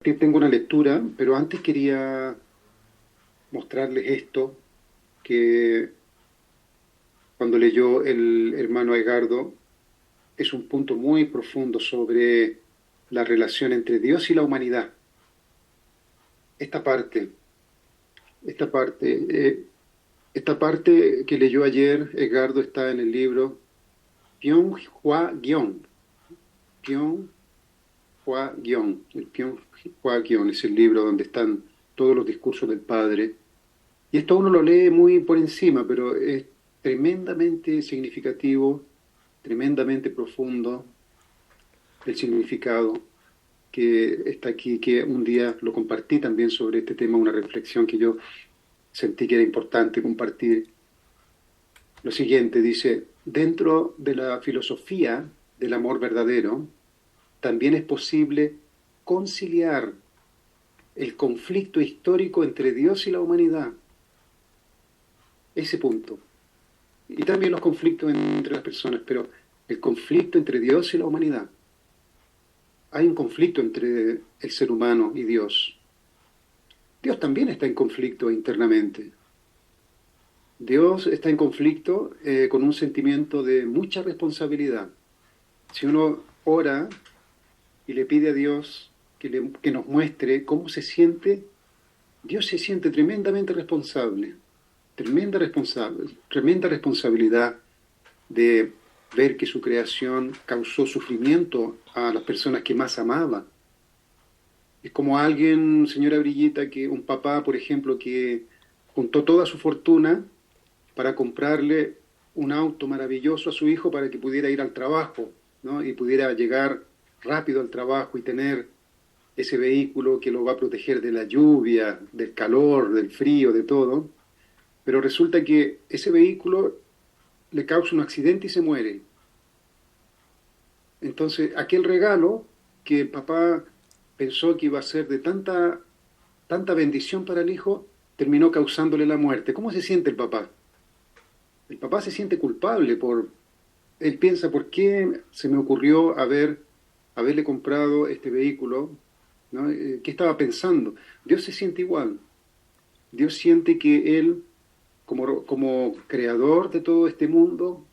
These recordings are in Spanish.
Que tengo una lectura, pero antes quería mostrarles esto que cuando leyó el hermano Edgardo es un punto muy profundo sobre la relación entre Dios y la humanidad. Esta parte, esta parte, esta parte que leyó ayer Edgardo está en el libro Pyonghua-gyeong. Pyonghua-gyeong. El Pyonghua-gyeong es el libro donde están todos los discursos del Padre. Y esto uno lo lee muy por encima, pero es tremendamente significativo, tremendamente profundo el significado que está aquí, que un día lo compartí también sobre este tema, una reflexión que yo sentí que era importante compartir. Lo siguiente dice, dentro de la filosofía del amor verdadero, también es posible conciliar el conflicto histórico entre Dios y la humanidad. Ese punto. Y también los conflictos entre las personas, pero el conflicto entre Dios y la humanidad. Hay un conflicto entre el ser humano y Dios. Dios también está en conflicto internamente. Dios está en conflicto con un sentimiento de mucha responsabilidad. Si uno ora y le pide a Dios que nos muestre cómo se siente, Dios se siente tremendamente responsable, tremenda responsabilidad de ver que su creación causó sufrimiento a las personas que más amaba. Es como alguien, señora Brillita, que un papá, por ejemplo, que juntó toda su fortuna para comprarle un auto maravilloso a su hijo para que pudiera ir al trabajo, ¿no? Y pudiera llegar rápido al trabajo y tener ese vehículo que lo va a proteger de la lluvia, del calor, del frío, de todo. Pero resulta que ese vehículo le causa un accidente y se muere. Entonces, aquel regalo que el papá pensó que iba a ser de tanta bendición para el hijo, terminó causándole la muerte. ¿Cómo se siente el papá? El papá se siente culpable él piensa, ¿por qué se me ocurrió haberle comprado este vehículo? ¿No? ¿Qué estaba pensando? Dios se siente igual. Dios siente que Él, como creador de todo este mundo,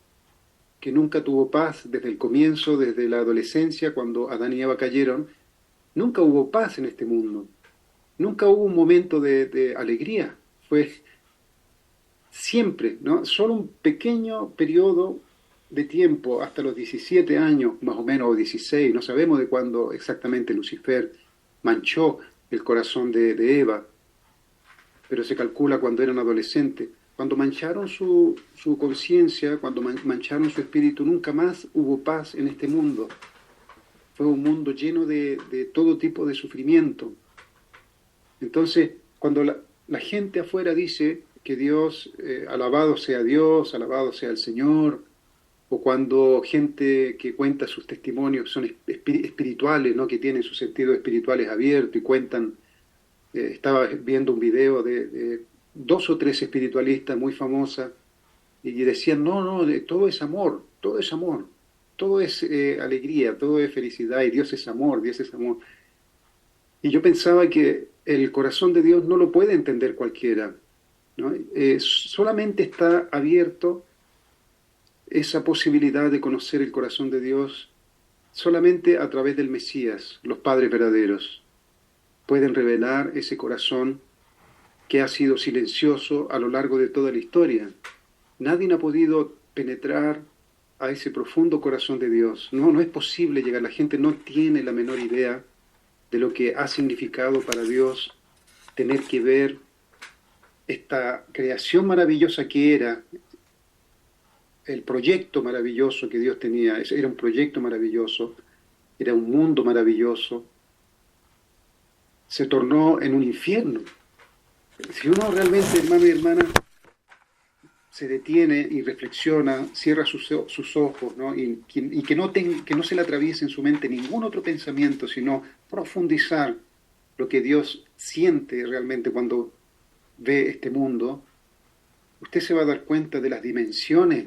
que nunca tuvo paz desde el comienzo, desde la adolescencia, cuando Adán y Eva cayeron, nunca hubo paz en este mundo. Nunca hubo un momento de alegría. Fue siempre, ¿no? Solo un pequeño periodo de tiempo, hasta los 17 años, más o menos, o 16, no sabemos de cuándo exactamente Lucifer manchó el corazón de Eva, pero se calcula cuando eran adolescentes. Cuando mancharon su conciencia, cuando mancharon su espíritu, nunca más hubo paz en este mundo. Fue un mundo lleno de todo tipo de sufrimiento. Entonces, cuando la gente afuera dice que Dios, Dios, alabado sea el Señor, o cuando gente que cuenta sus testimonios son espirituales, ¿no? Que tienen sus sentidos espirituales abiertos y cuentan, estaba viendo un video de dos o tres espiritualistas muy famosas y decían, no, no, todo es amor, todo es amor, todo es alegría, todo es felicidad y Dios es amor, Dios es amor. Y yo pensaba que el corazón de Dios no lo puede entender cualquiera, ¿no? Solamente está abierto esa posibilidad de conocer el corazón de Dios solamente a través del Mesías. Los padres verdaderos pueden revelar ese corazón que ha sido silencioso a lo largo de toda la historia. Nadie ha podido penetrar a ese profundo corazón de Dios. No, no es posible llegar. La gente no tiene la menor idea de lo que ha significado para Dios tener que ver esta creación maravillosa que era, el proyecto maravilloso que Dios tenía. Era un proyecto maravilloso, era un mundo maravilloso, se tornó en un infierno. Si uno realmente, hermano y hermana, se detiene y reflexiona, cierra sus ojos, ¿no? Y que no se le atraviese en su mente ningún otro pensamiento, sino profundizar lo que Dios siente realmente cuando ve este mundo, usted se va a dar cuenta de las dimensiones,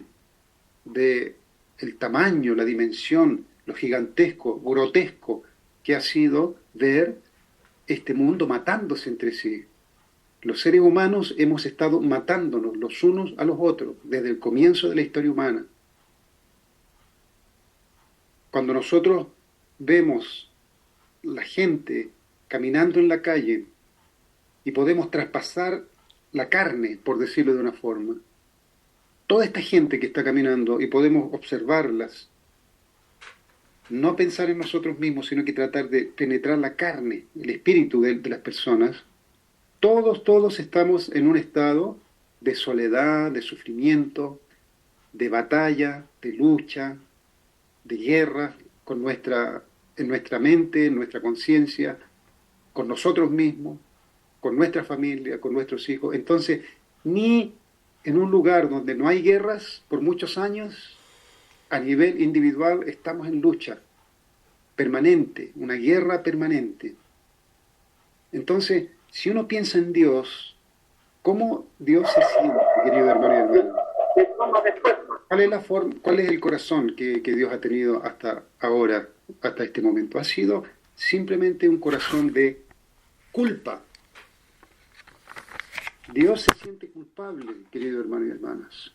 de el tamaño, la dimensión, lo gigantesco, grotesco que ha sido ver este mundo matándose entre sí. Los seres humanos hemos estado matándonos los unos a los otros desde el comienzo de la historia humana. Cuando nosotros vemos la gente caminando en la calle y podemos traspasar la carne, por decirlo de una forma, toda esta gente que está caminando y podemos observarlas, no pensar en nosotros mismos, sino que tratar de penetrar la carne, el espíritu de las personas, todos estamos en un estado de soledad, de sufrimiento, de batalla, de lucha, de guerra en nuestra mente, en nuestra conciencia, con nosotros mismos, con nuestra familia, con nuestros hijos. Entonces, ni en un lugar donde no hay guerras por muchos años, a nivel individual estamos en lucha permanente, una guerra permanente. Entonces, si uno piensa en Dios, ¿cómo Dios se siente, querido hermano y hermana? ¿Cuál es el corazón que Dios ha tenido hasta ahora, hasta este momento? Ha sido simplemente un corazón de culpa. Dios se siente culpable, querido hermano y hermanas.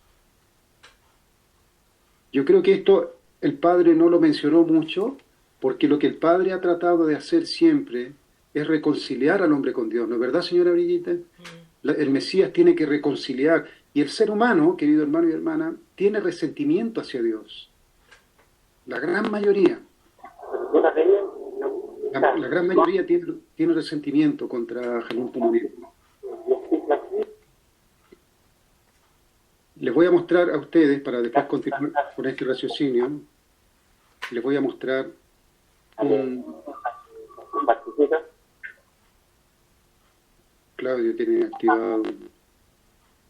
Yo creo que esto el Padre no lo mencionó mucho, porque lo que el Padre ha tratado de hacer siempre es reconciliar al hombre con Dios. ¿No es verdad, señora Brigitte? El Mesías tiene que reconciliar. Y el ser humano, querido hermano y hermana, tiene resentimiento hacia Dios. La gran mayoría. La gran mayoría tiene resentimiento contra Jesús María. Les voy a mostrar a ustedes, para después continuar con este raciocinio, les voy a mostrar Claudio tiene activado.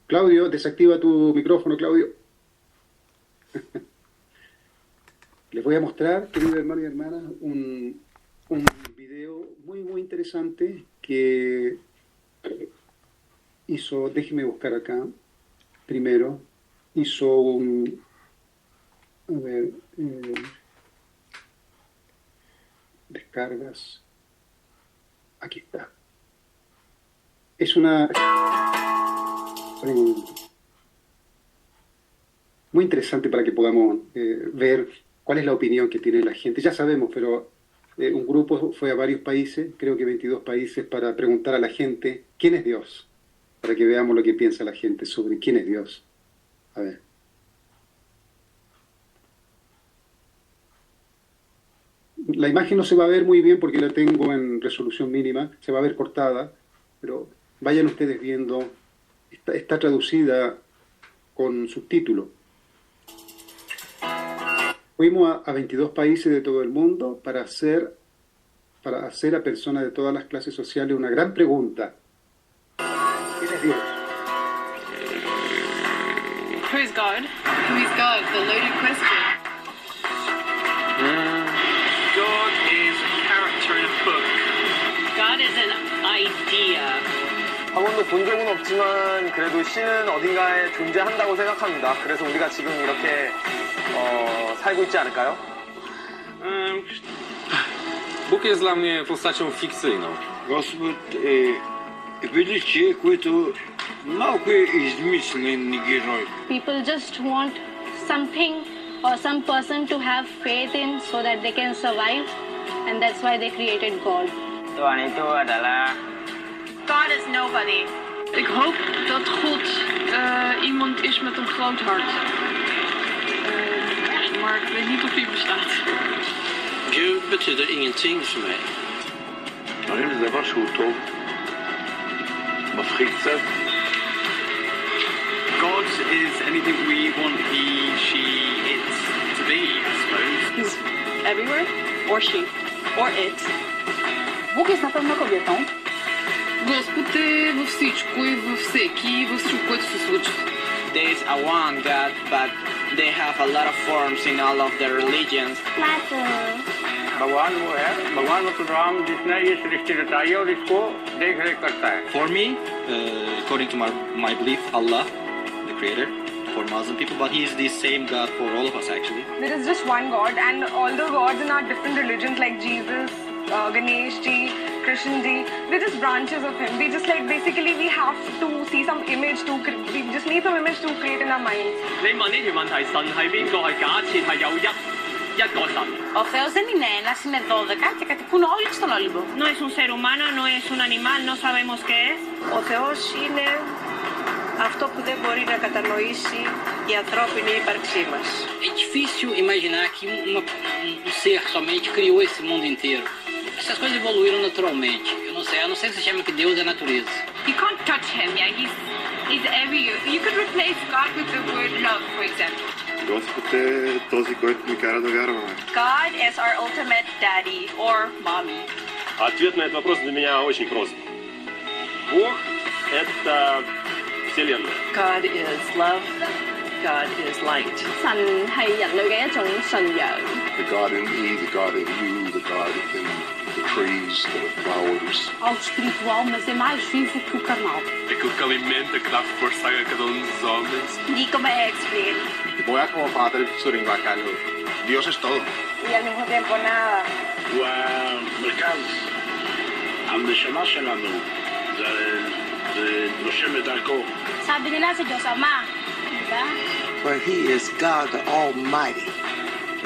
Claudio, desactiva tu micrófono, Claudio. Les voy a mostrar, queridos hermanos y hermanas, un video muy interesante que hizo, déjeme buscar acá, primero, hizo descargas, aquí está. Es muy interesante para que podamos ver cuál es la opinión que tiene la gente. Ya sabemos, pero un grupo fue a varios países, creo que 22 países, para preguntar a la gente quién es Dios, para que veamos lo que piensa la gente sobre quién es Dios. A ver. La imagen no se va a ver muy bien porque la tengo en resolución mínima, se va a ver cortada, pero vayan ustedes viendo, está traducida con subtítulos. Fuimos a 22 países de todo el mundo para hacer a personas de todas las clases sociales una gran pregunta. ¿Quién es Dios? Who is God? Who is God? The loaded question. God is a character in a book. God is an idea. 한 번도 본 적은 없지만 그래도 신은 어딘가에 존재한다고 생각합니다. 그래서 우리가 지금 이렇게 살고 있지 않을까요? Bóg jest dla mnie postacią fikcyjną. Господ е величие, което малко е измислен герой. People just want something or some person to have faith in so that they can survive, and that's why they created God. Tuhan itu adalah God is nobody. Ik hoop dat God iemand is met een groot hart. Maar ik weet niet of hij bestaat. Gud betyder ingenting för mig. הרי זה דבר שהוא טוב, מפחיד קצת. God is anything we want he, she, it to be, I suppose. He's everywhere, or she, or it. Bóg jest na pewno kobietą. Господь е във всичко и във всеки и във всичко, което се случва. there is a one God, but they have a lot of forms in all of their religions. भगवान वो है, भगवान वो प्रोग्राम जिसने ये सृष्टि रचाई है और इसको देख रेख करता है. For me, according to my belief, Allah, the creator, for Muslim people, but he is the same God for all of us actually. There is just one God, and all the gods in our different religions like Jesus, Ganesh ji, Krishna ji, they're just branches of him. They just like basically we have to see some image to we just need some image to create in our minds. 你問呢條問題，神係邊個？係假設係有一個神。Ο Θεός δεν είναι ένας, είναι 12 και κατοικούν όλοι στον Όλυμπο. No es un ser humano, no es un animal, no sabemos qué es. Ο Θεός είναι αυτό που δεν μπορεί να κατανοήσει η ανθρώπινη ύπαρξή μας. É difícil imaginar que um ser somente criou esse mundo inteiro. Essas coisas evoluíram naturalmente. Eu não sei se chama que Deus é natureza. You can't touch him, yeah. He's everywhere. You could replace God with the word love, for example. Господ е този, който ни кара да вярваме. God is our ultimate daddy or mommy. Ответ на этот вопрос для меня очень прост. Бог – это Вселенная. God is love. God is light. 神係人類嘅一種信仰。The God in me, the God in you, the God in the trees, the flowers. Algo espiritual, mas é mais vivo que o carnal. Aquilo que alimenta, que dá força a cada dos homens. Hindi ko ma-explain. Voy a como padre suring bacano. Dios es todo. Y al mismo tiempo nada. והמרכז, הנשמה שלנו, זה נושם את דרכו. Sabi nila si Diyos Ama, diba? For he is God the Almighty.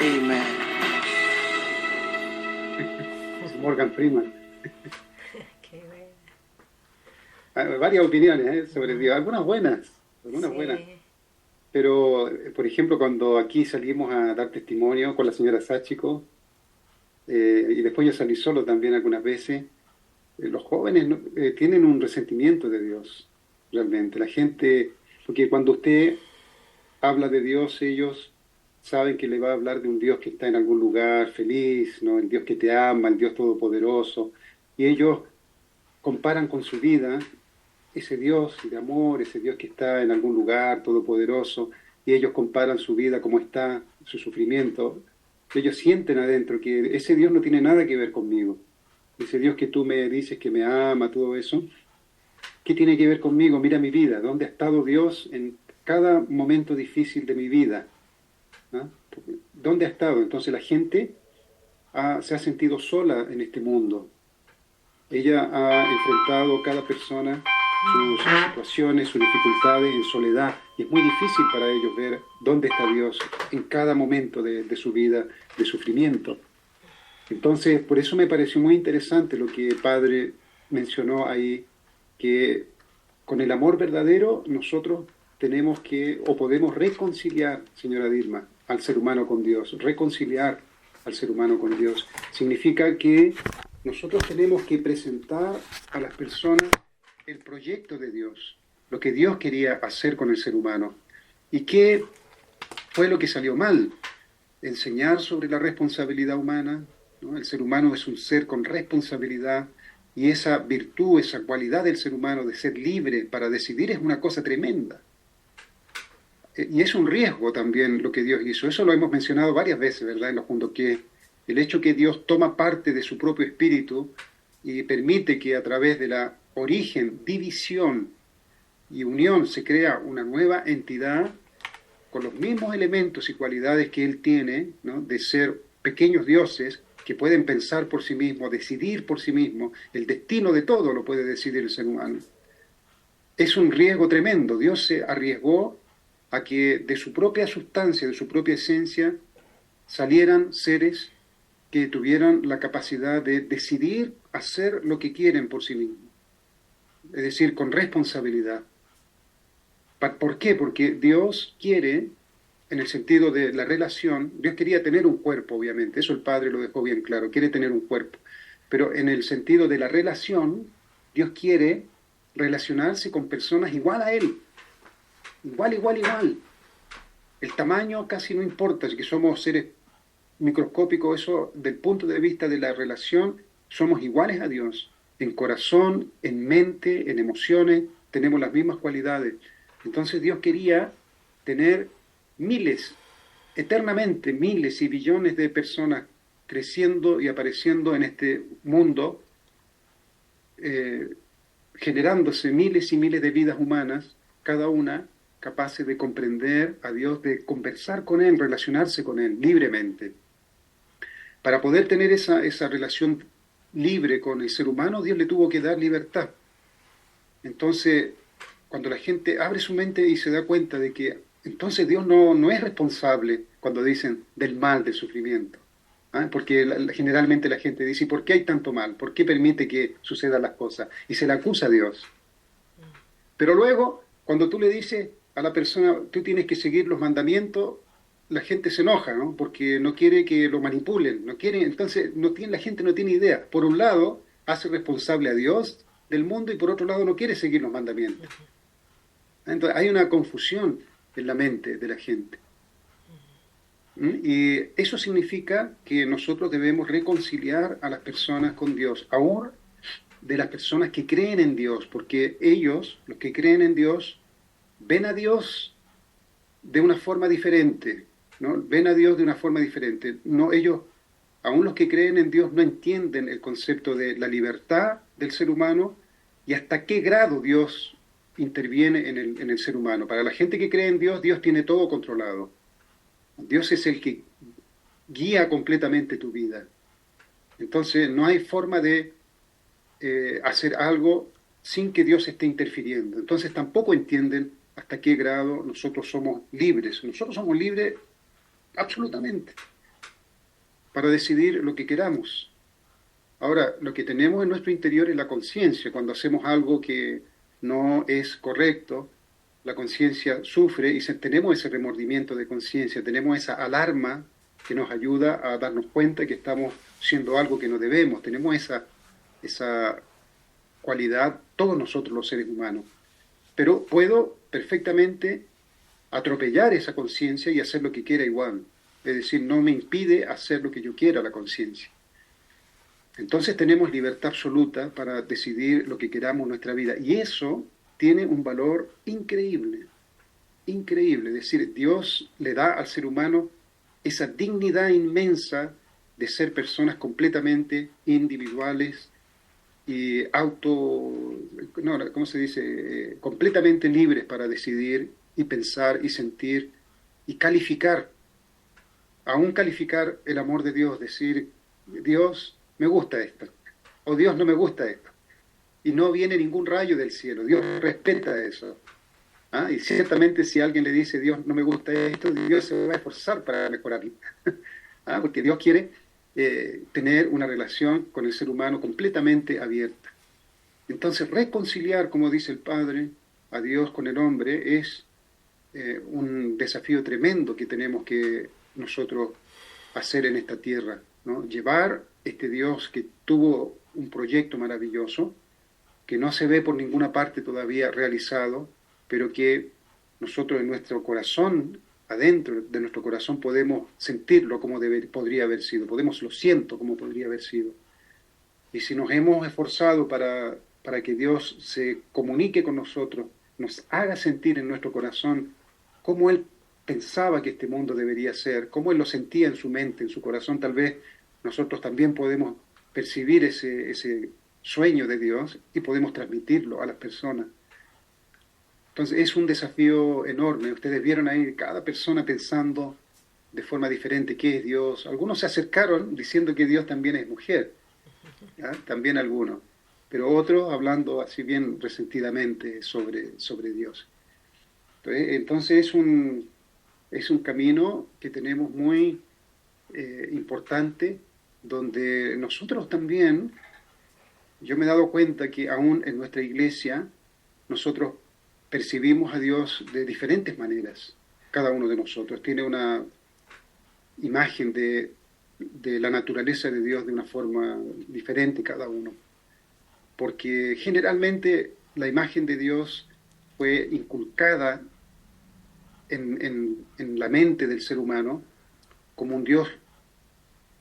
Amen. Morgan Freeman. Varias opiniones sobre Dios, algunas buenas. Pero, por ejemplo, cuando aquí salimos a dar testimonio con la señora Sachiko, y después yo salí solo también algunas veces, los jóvenes tienen un resentimiento de Dios, realmente. La gente, porque cuando usted habla de Dios, ellos saben que le va a hablar de un Dios que está en algún lugar feliz, ¿no? El Dios que te ama, el Dios todopoderoso, y ellos comparan con su vida ese Dios de amor, ese Dios que está en algún lugar todopoderoso, y ellos comparan su vida, cómo está, su sufrimiento. Ellos sienten adentro que ese Dios no tiene nada que ver conmigo. Ese Dios que tú me dices que me ama, todo eso, ¿qué tiene que ver conmigo? Mira mi vida, ¿dónde ha estado Dios en cada momento difícil de mi vida? ¿Ah? ¿Dónde ha estado? Entonces la gente se ha sentido sola en este mundo. Ella ha enfrentado cada persona sus situaciones, sus dificultades en soledad, y es muy difícil para ellos ver dónde está Dios en cada momento de su vida de sufrimiento. Entonces, por eso me pareció muy interesante lo que el Padre mencionó ahí, que con el amor verdadero nosotros tenemos que, o podemos reconciliar, señora Dilma, al ser humano con Dios. Reconciliar al ser humano con Dios significa que nosotros tenemos que presentar a las personas el proyecto de Dios, lo que Dios quería hacer con el ser humano. ¿Y qué fue lo que salió mal? Enseñar sobre la responsabilidad humana, ¿no? El ser humano es un ser con responsabilidad, y esa virtud, esa cualidad del ser humano de ser libre para decidir es una cosa tremenda. Y es un riesgo también lo que Dios hizo. Eso lo hemos mencionado varias veces, ¿verdad? En los puntos que el hecho que Dios toma parte de su propio espíritu y permite que a través de la origen, división y unión se crea una nueva entidad con los mismos elementos y cualidades que Él tiene, ¿no? De ser pequeños dioses que pueden pensar por sí mismos, decidir por sí mismos, el destino de todo lo puede decidir el ser humano. Es un riesgo tremendo. Dios se arriesgó a que de su propia sustancia, de su propia esencia, salieran seres que tuvieran la capacidad de decidir hacer lo que quieren por sí mismos. Es decir, con responsabilidad. ¿Por qué? Porque Dios quiere, en el sentido de la relación, Dios quería tener un cuerpo, obviamente, eso el Padre lo dejó bien claro, quiere tener un cuerpo. Pero en el sentido de la relación, Dios quiere relacionarse con personas igual a Él. Igual. El tamaño casi no importa, si que somos seres microscópicos, eso del punto de vista de la relación, somos iguales a Dios. En corazón, en mente, en emociones, tenemos las mismas cualidades. Entonces Dios quería tener eternamente miles y billones de personas creciendo y apareciendo en este mundo, generándose miles y miles de vidas humanas, cada una capaces de comprender a Dios, de conversar con Él, relacionarse con Él libremente. Para poder tener esa relación libre con el ser humano, Dios le tuvo que dar libertad. Entonces, cuando la gente abre su mente y se da cuenta de que entonces Dios no es responsable cuando dicen del mal, del sufrimiento. ¿Ah? Porque generalmente la gente dice, ¿por qué hay tanto mal? ¿Por qué permite que sucedan las cosas? Y se le acusa a Dios. Pero luego, cuando tú le dices a la persona, tú tienes que seguir los mandamientos, la gente se enoja, ¿no? Porque no quiere que lo manipulen, no quiere, entonces la gente no tiene idea. Por un lado, hace responsable a Dios del mundo y por otro lado no quiere seguir los mandamientos. Entonces hay una confusión en la mente de la gente. Y eso significa que nosotros debemos reconciliar a las personas con Dios, aún de las personas que creen en Dios, porque ellos, los que creen en Dios, ven a Dios de una forma diferente, ¿no? Ven a Dios de una forma diferente. No, ellos, aún los que creen en Dios, no entienden el concepto de la libertad del ser humano y hasta qué grado Dios interviene en el ser humano. Para la gente que cree en Dios, Dios tiene todo controlado. Dios es el que guía completamente tu vida. Entonces no hay forma de hacer algo sin que Dios esté interfiriendo. Entonces tampoco entienden hasta qué grado nosotros somos libres. Nosotros somos libres absolutamente para decidir lo que queramos. Ahora, lo que tenemos en nuestro interior es la conciencia. Cuando hacemos algo que no es correcto, la conciencia sufre y tenemos ese remordimiento de conciencia, tenemos esa alarma que nos ayuda a darnos cuenta que estamos haciendo algo que no debemos. Tenemos esa cualidad todos nosotros los seres humanos. Pero puedo perfectamente atropellar esa conciencia y hacer lo que quiera igual. Es decir, no me impide hacer lo que yo quiera la conciencia. Entonces tenemos libertad absoluta para decidir lo que queramos en nuestra vida. Y eso tiene un valor increíble, increíble. Es decir, Dios le da al ser humano esa dignidad inmensa de ser personas completamente individuales y ¿cómo se dice? Completamente libres para decidir y pensar y sentir y calificar, aún calificar el amor de Dios, decir, Dios, me gusta esto, o Dios, no me gusta esto. Y no viene ningún rayo del cielo, Dios respeta eso. ¿Ah? Y ciertamente si alguien le dice, Dios, no me gusta esto, Dios se va a esforzar para mejorarlo. ¿Ah? Porque Dios quiere tener una relación con el ser humano completamente abierta. Entonces, reconciliar, como dice el Padre, a Dios con el hombre es un desafío tremendo que tenemos que nosotros hacer en esta tierra, ¿no? Llevar este Dios que tuvo un proyecto maravilloso, que no se ve por ninguna parte todavía realizado, pero que nosotros en nuestro corazón, adentro de nuestro corazón, podemos sentirlo como podría haber sido, lo siento como podría haber sido. Y si nos hemos esforzado para que Dios se comunique con nosotros, nos haga sentir en nuestro corazón cómo Él pensaba que este mundo debería ser, cómo Él lo sentía en su mente, en su corazón, tal vez nosotros también podemos percibir ese sueño de Dios y podemos transmitirlo a las personas. Entonces es un desafío enorme. Ustedes vieron ahí cada persona pensando de forma diferente qué es Dios. Algunos se acercaron diciendo que Dios también es mujer, ¿ya? También algunos, pero otros hablando así bien resentidamente sobre Dios. Entonces es un camino que tenemos muy importante, donde nosotros también, yo me he dado cuenta que aún en nuestra iglesia nosotros percibimos a Dios de diferentes maneras. Cada uno de nosotros tiene una imagen de la naturaleza de Dios de una forma diferente cada uno. Porque generalmente la imagen de Dios fue inculcada en la mente del ser humano como un Dios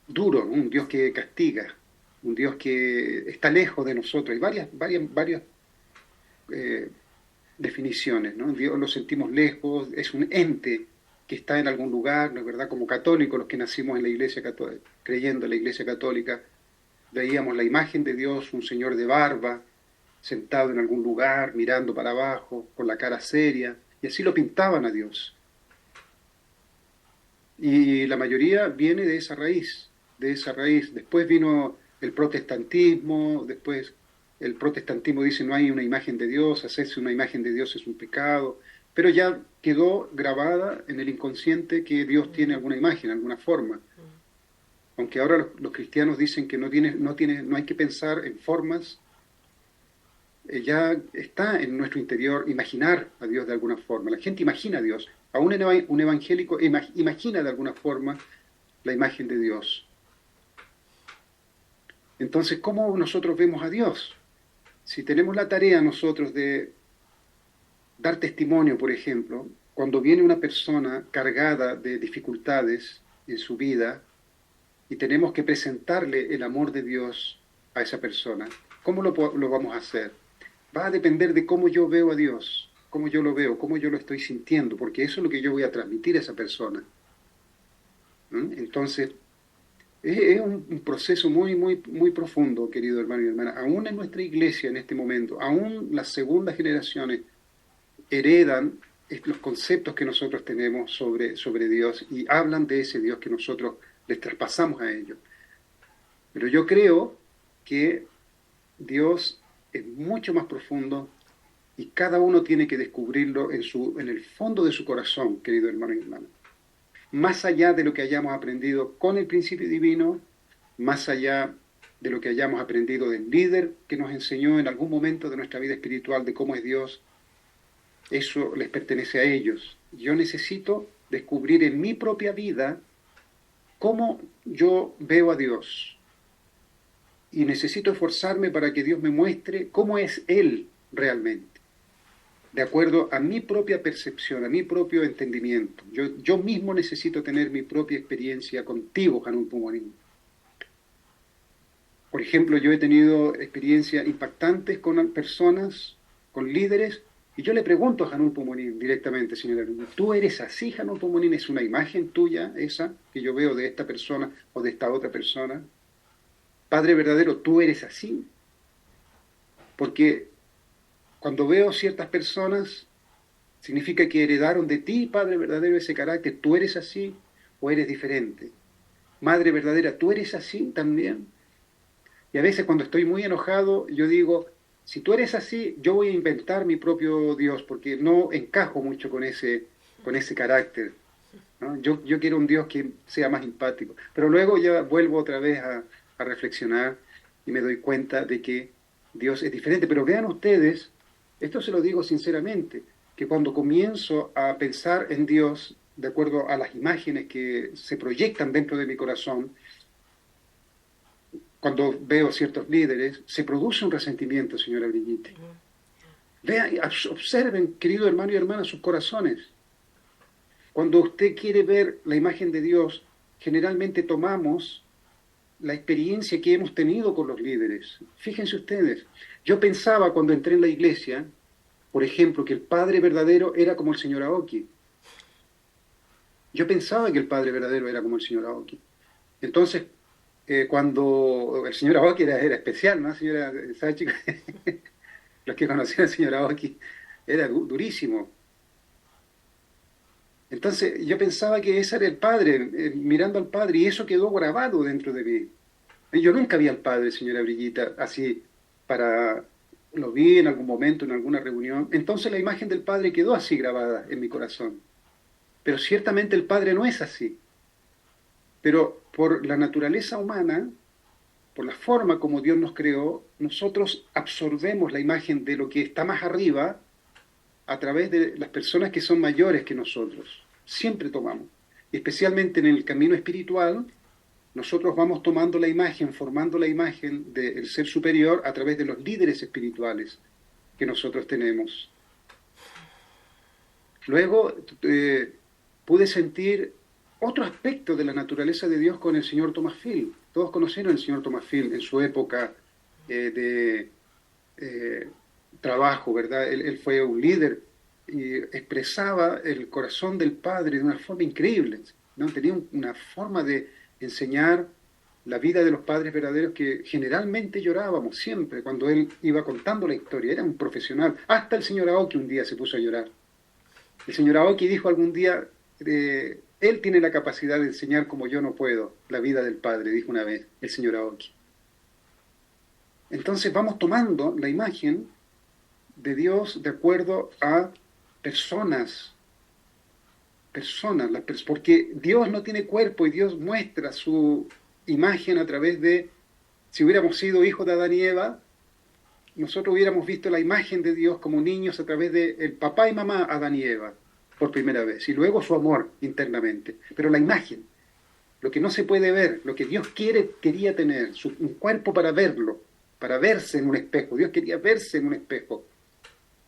duro, ¿no? Un Dios que castiga, un Dios que está lejos de nosotros. Hay varias definiciones, ¿no? Dios lo sentimos lejos, es un ente que está en algún lugar, ¿no es verdad? Como católicos, los que nacimos en la Iglesia Católica, creyendo en la Iglesia Católica, veíamos la imagen de Dios, un señor de barba, sentado en algún lugar, mirando para abajo, con la cara seria, y así lo pintaban a Dios. Y la mayoría viene de esa raíz. Después vino el protestantismo, después el protestantismo dice no hay una imagen de Dios, hacerse una imagen de Dios es un pecado, pero ya quedó grabada en el inconsciente que Dios tiene alguna imagen, alguna forma. Aunque ahora los cristianos dicen que no hay que pensar en formas, ya está en nuestro interior imaginar a Dios de alguna forma. La gente imagina a Dios. Aún un evangélico imagina de alguna forma la imagen de Dios. Entonces, ¿cómo nosotros vemos a Dios? Si tenemos la tarea nosotros de dar testimonio, por ejemplo, cuando viene una persona cargada de dificultades en su vida y tenemos que presentarle el amor de Dios a esa persona, ¿cómo lo vamos a hacer? Va a depender de cómo yo veo a Dios, cómo yo lo veo, cómo yo lo estoy sintiendo, porque eso es lo que yo voy a transmitir a esa persona. Entonces, es un proceso muy, muy, muy profundo, querido hermano y hermana. Aún en nuestra iglesia en este momento, aún las segundas generaciones heredan los conceptos que nosotros tenemos sobre Dios y hablan de ese Dios que nosotros les traspasamos a ellos. Pero yo creo que Dios es mucho más profundo y cada uno tiene que descubrirlo en el fondo de su corazón, querido hermano y hermana. Más allá de lo que hayamos aprendido con el principio divino, más allá de lo que hayamos aprendido del líder que nos enseñó en algún momento de nuestra vida espiritual de cómo es Dios, eso les pertenece a ellos. Yo necesito descubrir en mi propia vida cómo yo veo a Dios. Y necesito esforzarme para que Dios me muestre cómo es Él realmente, de acuerdo a mi propia percepción, a mi propio entendimiento. Yo mismo necesito tener mi propia experiencia contigo, Hanun Pumonim. Por ejemplo, yo he tenido experiencias impactantes con personas, con líderes, y yo le pregunto a Hanun Pumonim directamente, señora, ¿tú eres así, Hanun Pumonim? ¿Es una imagen tuya esa que yo veo de esta persona o de esta otra persona? Padre verdadero, ¿tú eres así? Porque cuando veo ciertas personas, significa que heredaron de ti, Padre verdadero, ese carácter. ¿Tú eres así o eres diferente? Madre verdadera, ¿tú eres así también? Y a veces cuando estoy muy enojado, yo digo, si tú eres así, yo voy a inventar mi propio Dios, porque no encajo mucho con ese carácter, ¿no? Yo quiero un Dios que sea más empático. Pero luego ya vuelvo otra vez a reflexionar y me doy cuenta de que Dios es diferente. Pero vean ustedes, esto se lo digo sinceramente, que cuando comienzo a pensar en Dios, de acuerdo a las imágenes que se proyectan dentro de mi corazón, cuando veo ciertos líderes, se produce un resentimiento, señora Brigitte. Vean, observen, querido hermano y hermana, sus corazones. Cuando usted quiere ver la imagen de Dios, generalmente tomamos la experiencia que hemos tenido con los líderes. Fíjense ustedes, yo pensaba cuando entré en la iglesia, por ejemplo, que el Padre verdadero era como el señor Aoki. Yo pensaba que el Padre verdadero era como el señor Aoki. Entonces, cuando el señor Aoki era especial, ¿no, señora Sachi? Los que conocían al señor Aoki, era durísimo. Entonces yo pensaba que ese era el Padre, mirando al Padre, y eso quedó grabado dentro de mí. Yo nunca vi al Padre, señora Brillita, así lo vi en algún momento, en alguna reunión. Entonces la imagen del Padre quedó así grabada en mi corazón. Pero ciertamente el Padre no es así. Pero por la naturaleza humana, por la forma como Dios nos creó, nosotros absorbemos la imagen de lo que está más arriba a través de las personas que son mayores que nosotros. Siempre tomamos. Y especialmente en el camino espiritual, nosotros vamos tomando la imagen, formando la imagen del ser superior a través de los líderes espirituales que nosotros tenemos. Luego pude sentir otro aspecto de la naturaleza de Dios con el señor Thomas Field. Todos conocieron al señor Thomas Field en su época de trabajo, ¿verdad? Él fue un líder y expresaba el corazón del Padre de una forma increíble, ¿no? Tenía una forma de enseñar la vida de los padres verdaderos que generalmente llorábamos siempre cuando él iba contando la historia. Era un profesional. Hasta el señor Aoki un día se puso a llorar. El señor Aoki dijo algún día, él tiene la capacidad de enseñar como yo no puedo la vida del Padre, dijo una vez el señor Aoki. Entonces vamos tomando la imagen de Dios de acuerdo a personas, porque Dios no tiene cuerpo y Dios muestra su imagen a través de, si hubiéramos sido hijos de Adán y Eva, nosotros hubiéramos visto la imagen de Dios como niños a través de el papá y mamá Adán y Eva por primera vez, y luego su amor internamente. Pero la imagen, lo que no se puede ver, lo que Dios quería tener, un cuerpo para verlo, para verse en un espejo. Dios quería verse en un espejo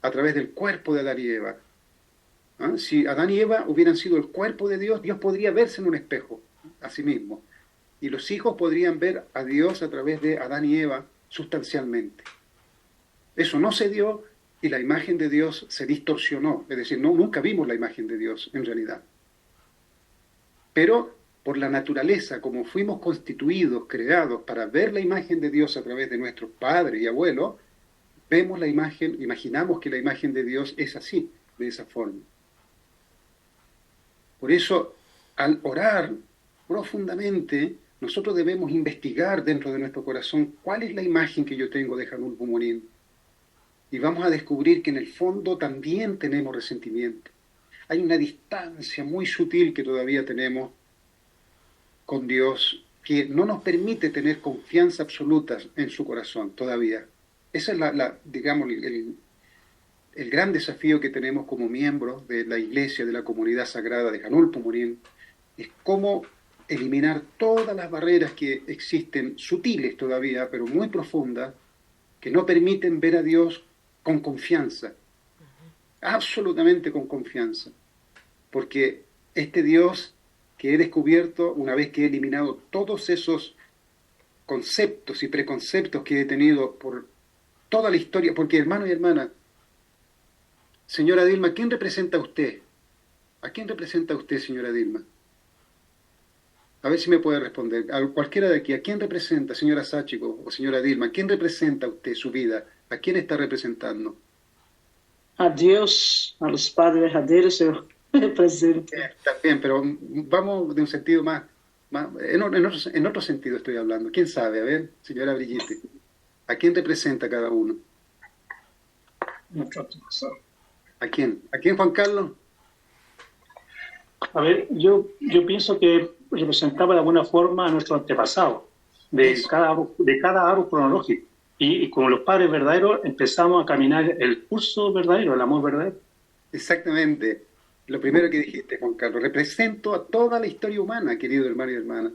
a través del cuerpo de Adán y Eva. ¿Ah? Si Adán y Eva hubieran sido el cuerpo de Dios, Dios podría verse en un espejo a sí mismo. Y los hijos podrían ver a Dios a través de Adán y Eva sustancialmente. Eso no se dio y la imagen de Dios se distorsionó. Es decir, nunca vimos la imagen de Dios en realidad. Pero por la naturaleza, como fuimos constituidos, creados para ver la imagen de Dios a través de nuestros padres y abuelos, vemos la imagen, imaginamos que la imagen de Dios es así, de esa forma. Por eso, al orar profundamente, nosotros debemos investigar dentro de nuestro corazón cuál es la imagen que yo tengo de Hanul Pumorín. Y vamos a descubrir que en el fondo también tenemos resentimiento. Hay una distancia muy sutil que todavía tenemos con Dios que no nos permite tener confianza absoluta en su corazón todavía. Ese es digamos, el gran desafío que tenemos como miembros de la iglesia, de la comunidad sagrada de Hanul Pumorín, es cómo eliminar todas las barreras que existen, sutiles todavía, pero muy profundas, que no permiten ver a Dios con confianza, absolutamente con confianza, porque este Dios que he descubierto una vez que he eliminado todos esos conceptos y preconceptos que he tenido por toda la historia, porque hermano y hermana, señora Dilma, ¿a quién representa usted? ¿A quién representa usted, señora Dilma? A ver si me puede responder. A cualquiera de aquí, ¿a quién representa, señora Sáchico o señora Dilma? ¿A quién representa usted su vida? ¿A quién está representando? A Dios, a los padres, a Dios se representa. Está bien, pero vamos de un sentido más en otro sentido estoy hablando. ¿Quién sabe? A ver, señora Brigitte. ¿A quién representa cada uno? ¿A quién? ¿A quién, Juan Carlos? A ver, yo pienso que representaba de alguna forma a nuestro antepasado, de cada árbol cronológico. Y como los padres verdaderos empezamos a caminar el curso verdadero, el amor verdadero. Exactamente. Lo primero que dijiste, Juan Carlos, represento a toda la historia humana, querido hermano y hermana.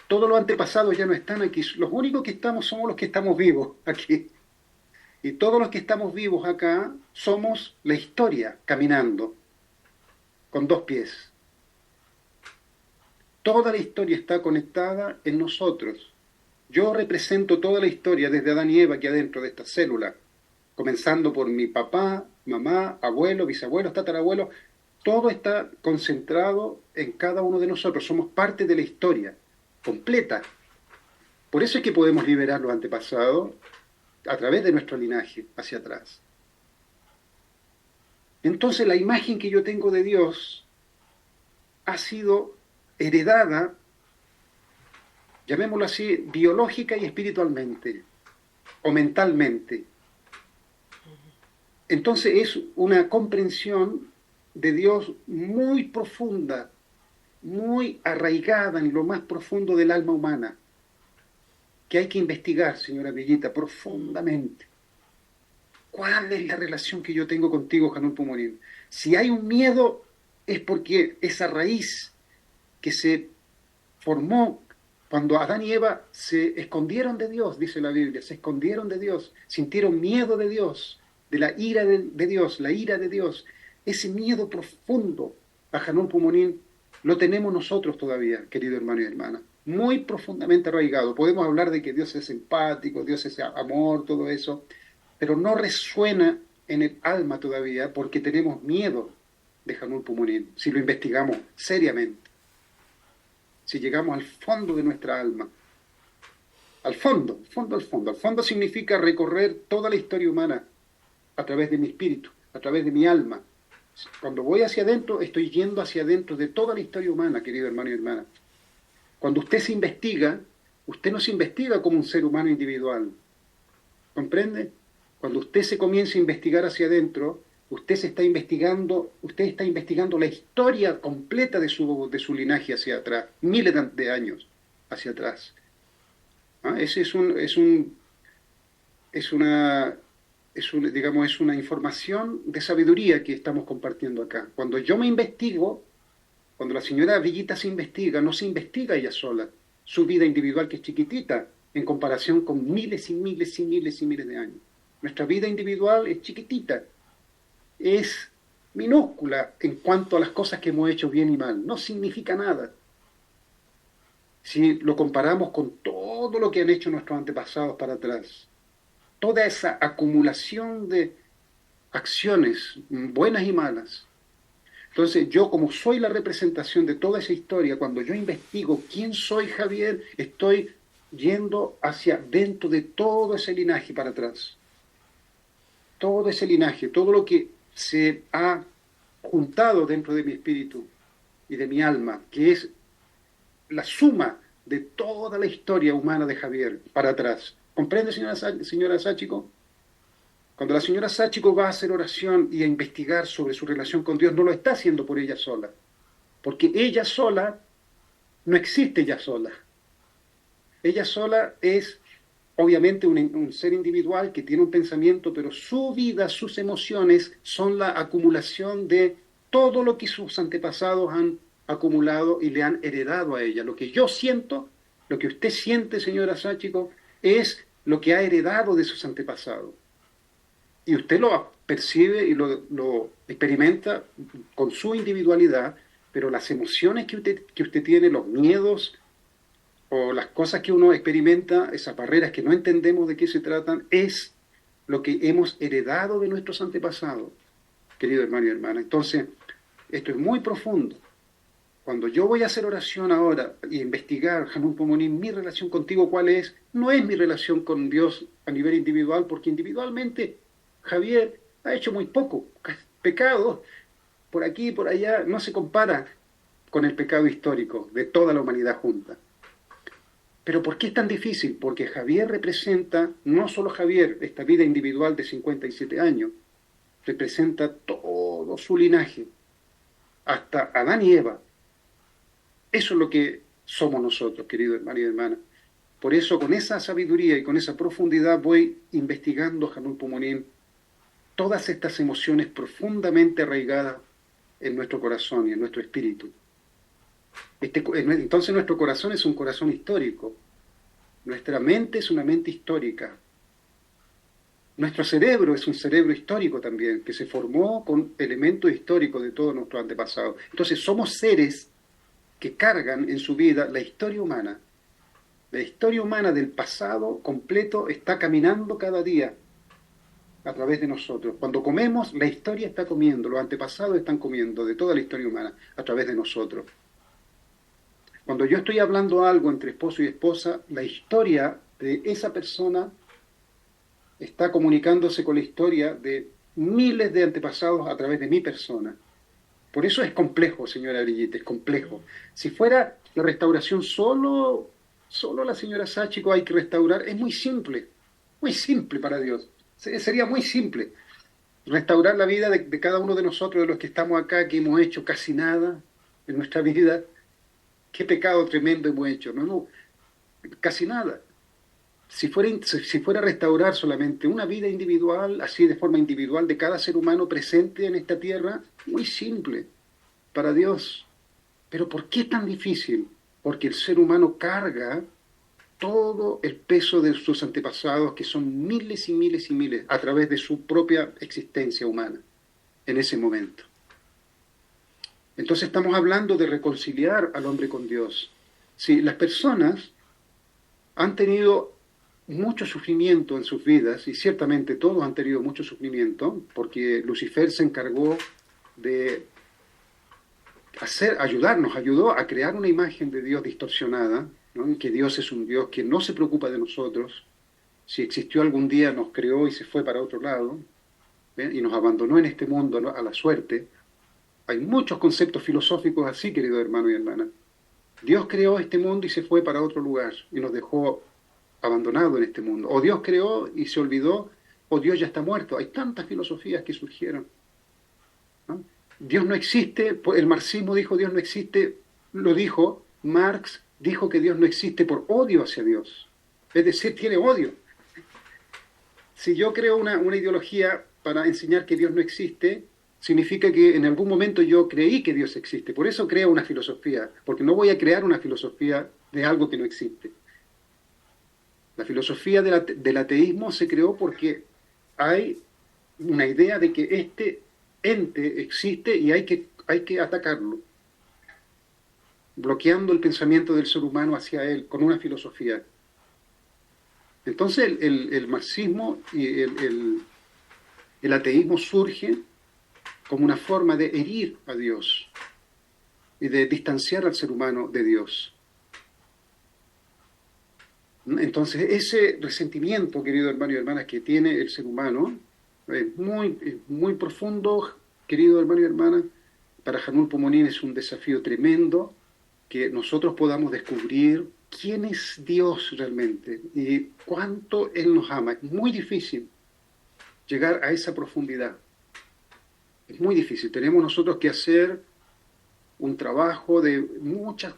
Todos los antepasados ya no están aquí. Los únicos que estamos somos los que estamos vivos aquí. Y todos los que estamos vivos acá somos la historia caminando con dos pies. Toda la historia está conectada en nosotros. Yo represento toda la historia desde Adán y Eva aquí adentro de esta célula, comenzando por mi papá, mamá, abuelo, bisabuelos, tatarabuelos. Todo está concentrado en cada uno de nosotros. Somos parte de la historia completa. Por eso es que podemos liberar los antepasados a través de nuestro linaje hacia atrás. Entonces la imagen que yo tengo de Dios ha sido heredada, llamémoslo así, biológica y espiritualmente, o mentalmente. Entonces es una comprensión de Dios muy profunda, muy arraigada en lo más profundo del alma humana, que hay que investigar, señora Villita, profundamente. ¿Cuál es la relación que yo tengo contigo, Hanul Pumorín? Si hay un miedo, es porque esa raíz que se formó cuando Adán y Eva se escondieron de Dios, dice la Biblia, se escondieron de Dios, sintieron miedo de Dios, de la ira de Dios, la ira de Dios. Ese miedo profundo a Hanul Pumorín lo tenemos nosotros todavía, querido hermano y hermana, muy profundamente arraigado. Podemos hablar de que Dios es empático, Dios es amor, todo eso, pero no resuena en el alma todavía porque tenemos miedo de Hanul Pumorín, si lo investigamos seriamente. Si llegamos al fondo de nuestra alma, al fondo. Al fondo significa recorrer toda la historia humana a través de mi espíritu, a través de mi alma. Cuando voy hacia adentro, estoy yendo hacia adentro de toda la historia humana, querido hermano y hermana. Cuando usted se investiga, usted no se investiga como un ser humano individual. ¿Comprende? Cuando usted se comienza a investigar hacia adentro, usted está investigando la historia completa de su linaje hacia atrás, miles de años hacia atrás. ¿Ah? Ese es una información de sabiduría que estamos compartiendo acá. Cuando yo me investigo, cuando la señora Villita se investiga, no se investiga ella sola, su vida individual que es chiquitita en comparación con miles y miles y miles y miles de años. Nuestra vida individual es chiquitita, es minúscula en cuanto a las cosas que hemos hecho bien y mal, no significa nada. Si lo comparamos con todo lo que han hecho nuestros antepasados para atrás, toda esa acumulación de acciones buenas y malas. Entonces yo, como soy la representación de toda esa historia, cuando yo investigo quién soy Javier, estoy yendo hacia dentro de todo ese linaje para atrás. Todo ese linaje, todo lo que se ha juntado dentro de mi espíritu y de mi alma, que es la suma de toda la historia humana de Javier para atrás. ¿Comprende, señora Sachiko? Cuando la señora Sachiko va a hacer oración y a investigar sobre su relación con Dios, no lo está haciendo por ella sola, porque ella sola no existe ella sola. Ella sola es obviamente un ser individual que tiene un pensamiento, pero su vida, sus emociones son la acumulación de todo lo que sus antepasados han acumulado y le han heredado a ella. Lo que yo siento, lo que usted siente, señora Sachiko, es lo que ha heredado de sus antepasados. Y usted lo percibe y lo experimenta con su individualidad, pero las emociones que usted tiene, los miedos o las cosas que uno experimenta, esas barreras que no entendemos de qué se tratan, es lo que hemos heredado de nuestros antepasados, querido hermano y hermana. Entonces, esto es muy profundo. Cuando yo voy a hacer oración ahora y investigar, Hanun Pomonim, mi relación contigo, ¿cuál es? No es mi relación con Dios a nivel individual, porque individualmente Javier ha hecho muy poco. Pecado, por aquí y por allá, no se compara con el pecado histórico de toda la humanidad junta. Pero ¿por qué es tan difícil? Porque Javier representa, no solo Javier, esta vida individual de 57 años, representa todo su linaje, hasta Adán y Eva. Eso es lo que somos nosotros, queridos hermanos y hermanas. Por eso, con esa sabiduría y con esa profundidad, voy investigando, Hanun Pomonim, todas estas emociones profundamente arraigadas en nuestro corazón y en nuestro espíritu. Entonces nuestro corazón es un corazón histórico. Nuestra mente es una mente histórica. Nuestro cerebro es un cerebro histórico también, que se formó con elementos históricos de todos nuestros antepasados. Entonces somos seres que cargan en su vida la historia humana. La historia humana del pasado completo está caminando cada día a través de nosotros. Cuando comemos, la historia está comiendo, los antepasados están comiendo de toda la historia humana a través de nosotros. Cuando yo estoy hablando algo entre esposo y esposa, la historia de esa persona está comunicándose con la historia de miles de antepasados a través de mi persona. Por eso es complejo, señora Brigitte, es complejo. Si fuera la restauración solo la señora Sachiko hay que restaurar, es muy simple para Dios. Sería muy simple restaurar la vida de cada uno de nosotros, de los que estamos acá, que hemos hecho casi nada en nuestra vida. Qué pecado tremendo hemos hecho, no, casi nada. Si fuera a restaurar solamente una vida individual, así de forma individual, de cada ser humano presente en esta tierra, muy simple para Dios. Pero ¿por qué es tan difícil? Porque el ser humano carga todo el peso de sus antepasados, que son miles y miles y miles, a través de su propia existencia humana en ese momento. Entonces estamos hablando de reconciliar al hombre con Dios. Sí, las personas han tenido mucho sufrimiento en sus vidas, y ciertamente todos han tenido mucho sufrimiento, porque Lucifer se encargó de ayudó a crear una imagen de Dios distorsionada, ¿no? Que Dios es un Dios que no se preocupa de nosotros. Si existió algún día, nos creó y se fue para otro lado, ¿ven? Y nos abandonó en este mundo, ¿no? A la suerte. Hay muchos conceptos filosóficos así, queridos hermanos y hermanas. Dios creó este mundo y se fue para otro lugar y nos dejó abandonado en este mundo. O Dios creó y se olvidó, o Dios ya está muerto. Hay tantas filosofías que surgieron, ¿no? Dios no existe, el marxismo dijo Dios no existe, lo dijo Marx, dijo que Dios no existe por odio hacia Dios. Es decir, tiene odio. Si yo creo una ideología para enseñar que Dios no existe, significa que en algún momento yo creí que Dios existe. Por eso creo una filosofía, porque no voy a crear una filosofía de algo que no existe. La filosofía del ateísmo se creó porque hay una idea de que este ente existe y hay que atacarlo, bloqueando el pensamiento del ser humano hacia él con una filosofía. Entonces el marxismo y el ateísmo surge como una forma de herir a Dios y de distanciar al ser humano de Dios. Entonces ese resentimiento, querido hermano y hermanas, que tiene el ser humano es muy profundo, querido hermano y hermana. Para Janul Pomonín es un desafío tremendo que nosotros podamos descubrir quién es Dios realmente y cuánto Él nos ama. Es muy difícil llegar a esa profundidad. Es muy difícil. Tenemos nosotros que hacer un trabajo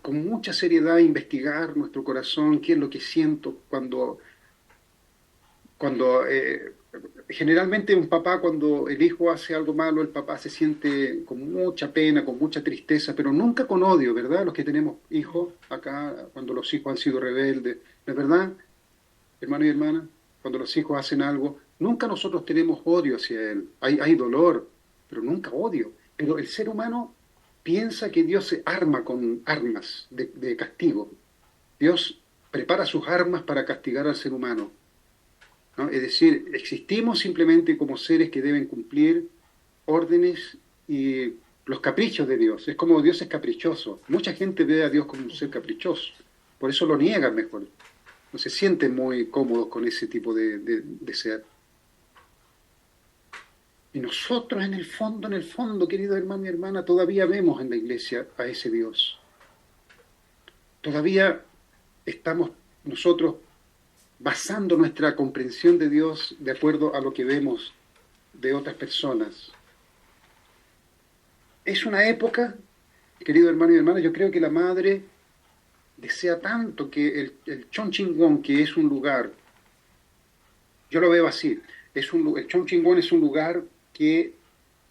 con mucha seriedad, investigar nuestro corazón, qué es lo que siento cuando generalmente un papá, cuando el hijo hace algo malo, el papá se siente con mucha pena, con mucha tristeza, pero nunca con odio, ¿verdad? Los que tenemos hijos acá, cuando los hijos han sido rebeldes, ¿no es verdad, hermano y hermana? Cuando los hijos hacen algo, nunca nosotros tenemos odio hacia él. Hay dolor, pero nunca odio. Pero el ser humano piensa que Dios se arma con armas de castigo. Dios prepara sus armas para castigar al ser humano, ¿no? Es decir, existimos simplemente como seres que deben cumplir órdenes y los caprichos de Dios. Es como Dios es caprichoso. Mucha gente ve a Dios como un ser caprichoso. Por eso lo niegan mejor. No se sienten muy cómodos con ese tipo de ser. Y nosotros en el fondo, querido hermano y hermana, todavía vemos en la iglesia a ese Dios. Todavía estamos nosotros basando nuestra comprensión de Dios de acuerdo a lo que vemos de otras personas. Es una época, querido hermano y hermana, yo creo que la madre desea tanto que el Chongqing, que es un lugar, yo lo veo así, el Chongqing es un lugar que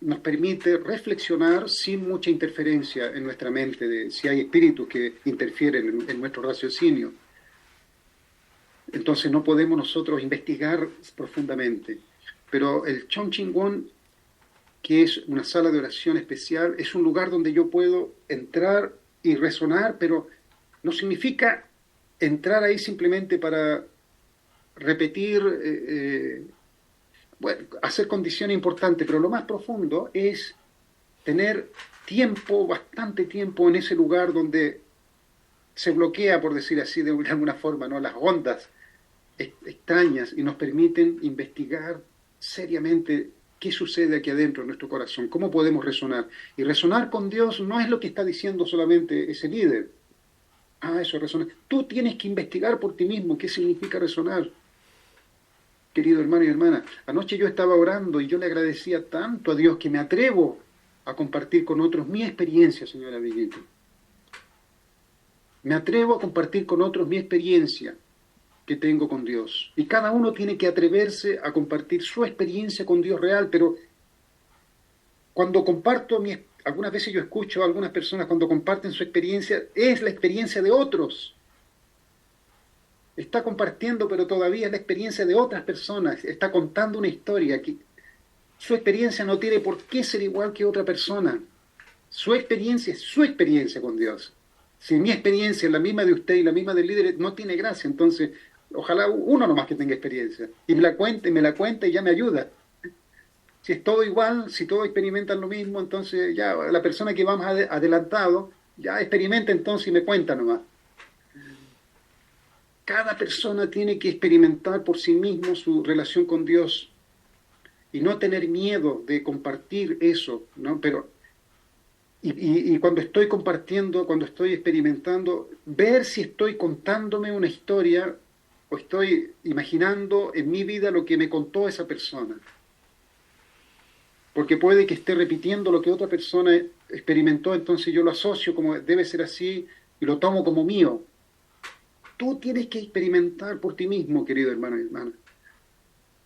nos permite reflexionar sin mucha interferencia en nuestra mente, de si hay espíritus que interfieren en nuestro raciocinio. Entonces no podemos nosotros investigar profundamente. Pero el Chongqing, que es una sala de oración especial, es un lugar donde yo puedo entrar y resonar, pero no significa entrar ahí simplemente para repetir, hacer condiciones importantes, pero lo más profundo es tener tiempo, bastante tiempo en ese lugar donde se bloquea, por decir así de alguna forma, ¿no?, las ondas extrañas y nos permiten investigar seriamente qué sucede aquí adentro de nuestro corazón, cómo podemos resonar. Y resonar con Dios no es lo que está diciendo solamente ese líder. Eso es resonar. Tú tienes que investigar por ti mismo qué significa resonar. Querido hermano y hermana, anoche yo estaba orando y yo le agradecía tanto a Dios que me atrevo a compartir con otros mi experiencia, señora Villito. Me atrevo a compartir con otros mi experiencia que tengo con Dios. Y cada uno tiene que atreverse a compartir su experiencia con Dios real, pero cuando comparto algunas veces yo escucho a algunas personas cuando comparten su experiencia, es la experiencia de otros. Está compartiendo, pero todavía es la experiencia de otras personas. Está contando una historia que su experiencia no tiene por qué ser igual que otra persona. Su experiencia es su experiencia con Dios. Si mi experiencia es la misma de usted y la misma del líder, no tiene gracia. Entonces, ojalá uno nomás que tenga experiencia. Y me la cuenta y ya me ayuda. Si es todo igual, si todos experimentan lo mismo, entonces ya la persona que va más adelantado, ya experimenta entonces y me cuenta nomás. Cada persona tiene que experimentar por sí mismo su relación con Dios y no tener miedo de compartir eso, ¿no? Pero y cuando estoy compartiendo, cuando estoy experimentando, ver si estoy contándome una historia o estoy imaginando en mi vida lo que me contó esa persona. Porque puede que esté repitiendo lo que otra persona experimentó, entonces yo lo asocio como debe ser así y lo tomo como mío. Tú tienes que experimentar por ti mismo, querido hermano y hermana.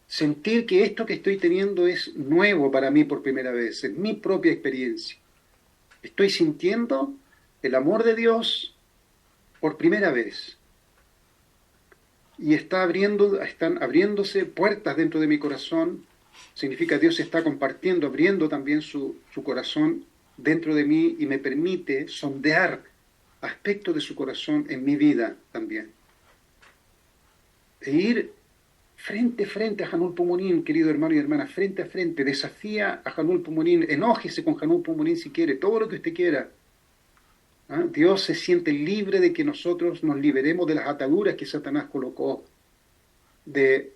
Sentir que esto que estoy teniendo es nuevo para mí por primera vez, es mi propia experiencia. Estoy sintiendo el amor de Dios por primera vez. Y están abriéndose puertas dentro de mi corazón. Significa que Dios está compartiendo, abriendo también su corazón dentro de mí y me permite sondear aspectos de su corazón en mi vida también. E ir frente a frente a Hanul Pumunín, querido hermano y hermana, frente a frente, desafía a Hanul Pumunín, enójese con Hanul Pumunín si quiere, todo lo que usted quiera. ¿Ah? Dios se siente libre de que nosotros nos liberemos de las ataduras que Satanás colocó, de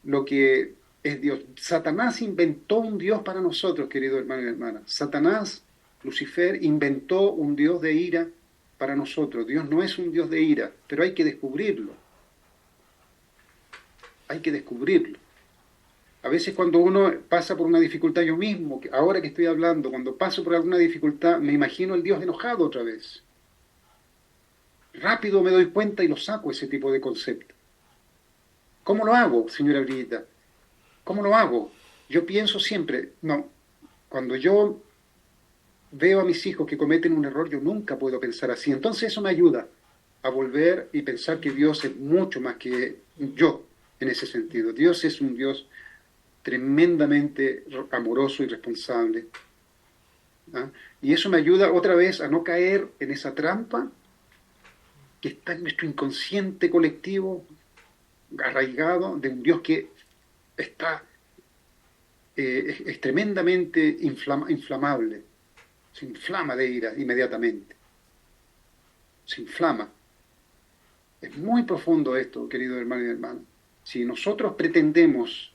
lo que es Dios. Satanás inventó un Dios para nosotros, querido hermano y hermana. Satanás, Lucifer, inventó un Dios de ira para nosotros. Dios no es un Dios de ira, pero hay que descubrirlo. Hay que descubrirlo. A veces cuando uno pasa por una dificultad, yo mismo, ahora que estoy hablando, cuando paso por alguna dificultad, me imagino el Dios enojado otra vez. Rápido me doy cuenta y lo saco ese tipo de concepto. ¿Cómo lo hago, señora Brillita? ¿Cómo lo hago? Yo pienso siempre, no, cuando yo veo a mis hijos que cometen un error, yo nunca puedo pensar así. Entonces eso me ayuda a volver y pensar que Dios es mucho más que yo en ese sentido. Dios es un Dios tremendamente amoroso y responsable. ¿Ah? Y eso me ayuda otra vez a no caer en esa trampa que está en nuestro inconsciente colectivo, arraigado, de un Dios que está es tremendamente inflamable. Se inflama de ira inmediatamente. Se inflama. Es muy profundo esto, querido hermano y hermano. Si nosotros pretendemos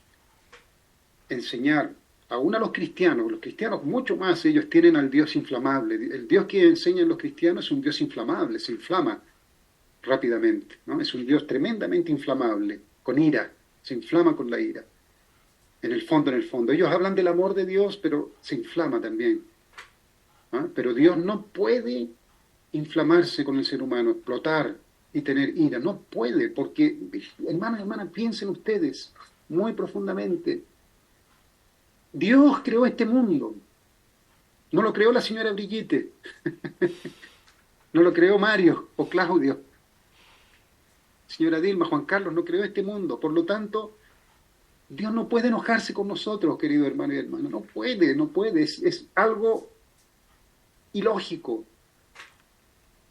enseñar aún a los cristianos mucho más, ellos tienen al Dios inflamable. El Dios que enseñan los cristianos es un Dios inflamable, se inflama rápidamente, ¿no? Es un Dios tremendamente inflamable, con ira, se inflama con la ira. En el fondo. Ellos hablan del amor de Dios, pero se inflama también. ¿Ah? Pero Dios no puede inflamarse con el ser humano, explotar y tener ira. No puede, porque, hermanos y hermanas, piensen ustedes muy profundamente. Dios creó este mundo. No lo creó la señora Brigitte. No lo creó Mario o Claudio. Señora Dilma, Juan Carlos no creó este mundo. Por lo tanto, Dios no puede enojarse con nosotros, querido hermano y hermana. No puede. Es algo ilógico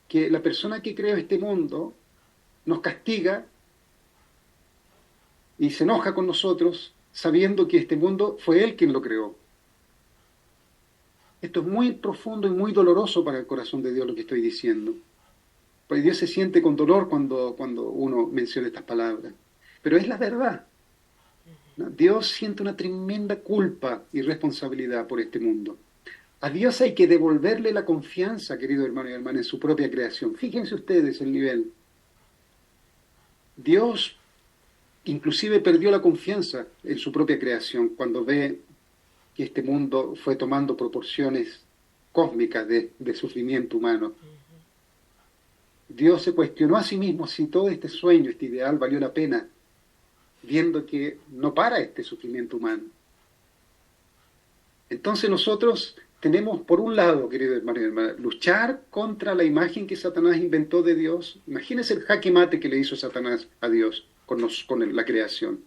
que la persona que creó este mundo nos castiga y se enoja con nosotros sabiendo que este mundo fue Él quien lo creó. Esto es muy profundo y muy doloroso para el corazón de Dios lo que estoy diciendo. Pues Dios se siente con dolor cuando uno menciona estas palabras. Pero es la verdad. ¿No? Dios siente una tremenda culpa y responsabilidad por este mundo. A Dios hay que devolverle la confianza, querido hermano y hermana, en su propia creación. Fíjense ustedes el nivel. Dios inclusive perdió la confianza en su propia creación cuando ve que este mundo fue tomando proporciones cósmicas de sufrimiento humano. Dios se cuestionó a sí mismo si todo este sueño, este ideal, valió la pena, viendo que no para este sufrimiento humano. Entonces nosotros tenemos, por un lado, querido hermano y hermana, luchar contra la imagen que Satanás inventó de Dios. Imagínense el jaque mate que le hizo Satanás a Dios con la creación.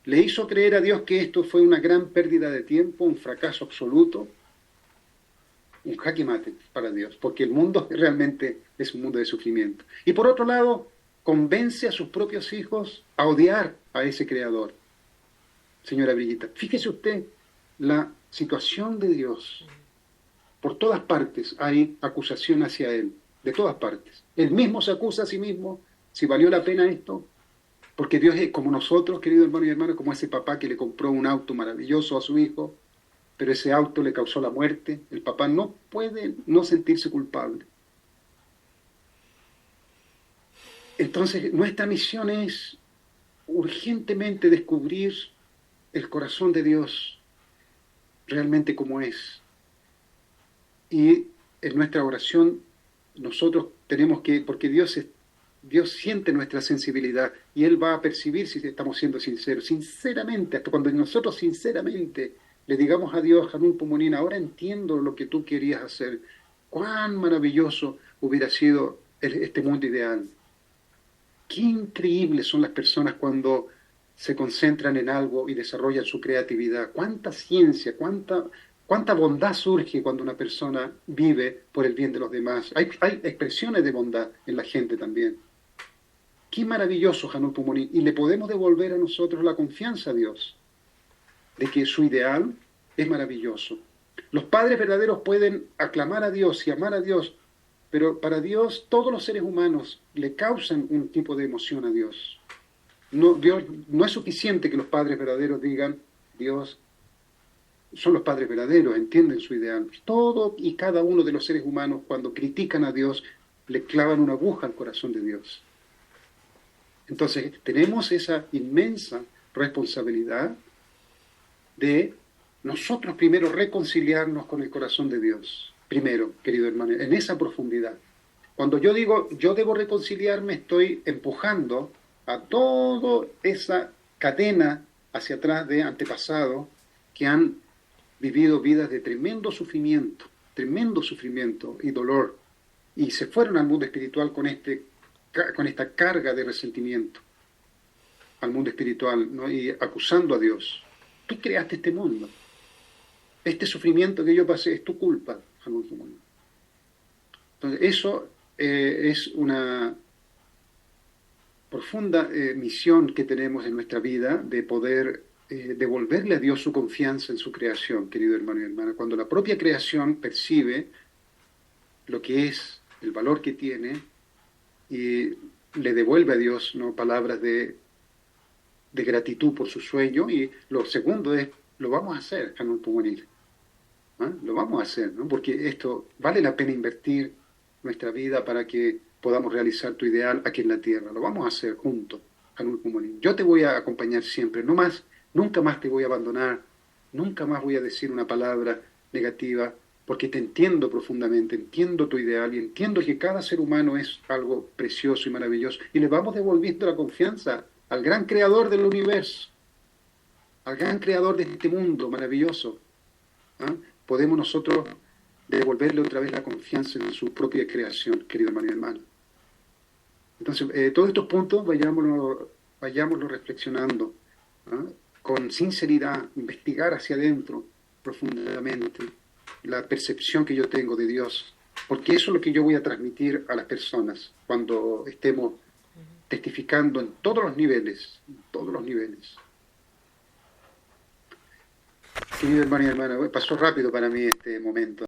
Le hizo creer a Dios que esto fue una gran pérdida de tiempo, un fracaso absoluto, un jaque mate para Dios, porque el mundo realmente es un mundo de sufrimiento. Y por otro lado, convence a sus propios hijos a odiar a ese creador. Señora Brillita, fíjese usted la situación de Dios. Por todas partes hay acusación hacia Él, de todas partes. Él mismo se acusa a sí mismo, si valió la pena esto, porque Dios es como nosotros, querido hermano y hermano, como ese papá que le compró un auto maravilloso a su hijo, pero ese auto le causó la muerte. El papá no puede no sentirse culpable. Entonces, nuestra misión es urgentemente descubrir el corazón de Dios realmente como es. Y en nuestra oración nosotros tenemos que, porque Dios siente nuestra sensibilidad y Él va a percibir si estamos siendo sinceros. Sinceramente, hasta cuando nosotros sinceramente le digamos a Dios, Hanun Pumonin, ahora entiendo lo que tú querías hacer. Cuán maravilloso hubiera sido este mundo ideal. Qué increíbles son las personas cuando se concentran en algo y desarrollan su creatividad. Cuánta ciencia, cuánta bondad surge cuando una persona vive por el bien de los demás. Hay expresiones de bondad en la gente también. Qué maravilloso, Hanun Pumonin. Y le podemos devolver a nosotros la confianza a Dios de que su ideal es maravilloso. Los padres verdaderos pueden aclamar a Dios y amar a Dios, pero para Dios todos los seres humanos le causan un tipo de emoción a Dios. No es suficiente que los padres verdaderos digan, Dios, son los padres verdaderos, entienden su ideal. Todo y cada uno de los seres humanos, cuando critican a Dios, le clavan una aguja al corazón de Dios. Entonces, tenemos esa inmensa responsabilidad de nosotros primero reconciliarnos con el corazón de Dios. Primero, querido hermano, en esa profundidad. Cuando yo digo, yo debo reconciliarme, estoy empujando a toda esa cadena hacia atrás de antepasados que han vivido vidas de tremendo sufrimiento y dolor, y se fueron al mundo espiritual con esta carga de resentimiento al mundo espiritual, ¿no? Y acusando a Dios. Tú creaste este mundo. Este sufrimiento que yo pasé es tu culpa, Hanun Pumonin. Entonces, eso es una profunda misión que tenemos en nuestra vida de poder devolverle a Dios su confianza en su creación, querido hermano y hermana. Cuando la propia creación percibe lo que es, el valor que tiene, y le devuelve a Dios, ¿no?, palabras de gratitud por su sueño. Y lo segundo es, lo vamos a hacer, Hanun Pumonin. Lo vamos a hacer, ¿no? Porque esto vale la pena invertir nuestra vida para que podamos realizar tu ideal aquí en la tierra. Lo vamos a hacer juntos, Hanun Pumonin. Yo te voy a acompañar siempre, nunca más te voy a abandonar, nunca más voy a decir una palabra negativa, porque te entiendo profundamente, entiendo tu ideal y entiendo que cada ser humano es algo precioso y maravilloso. Y le vamos devolviendo la confianza al gran creador del universo, al gran creador de este mundo maravilloso. Podemos nosotros devolverle otra vez la confianza en su propia creación, querido hermano y hermana. Entonces, todos estos puntos vayámoslo reflexionando, con sinceridad, investigar hacia adentro profundamente la percepción que yo tengo de Dios, porque eso es lo que yo voy a transmitir a las personas cuando estemos testificando en todos los niveles, Querido hermano y hermana, pasó rápido para mí este momento.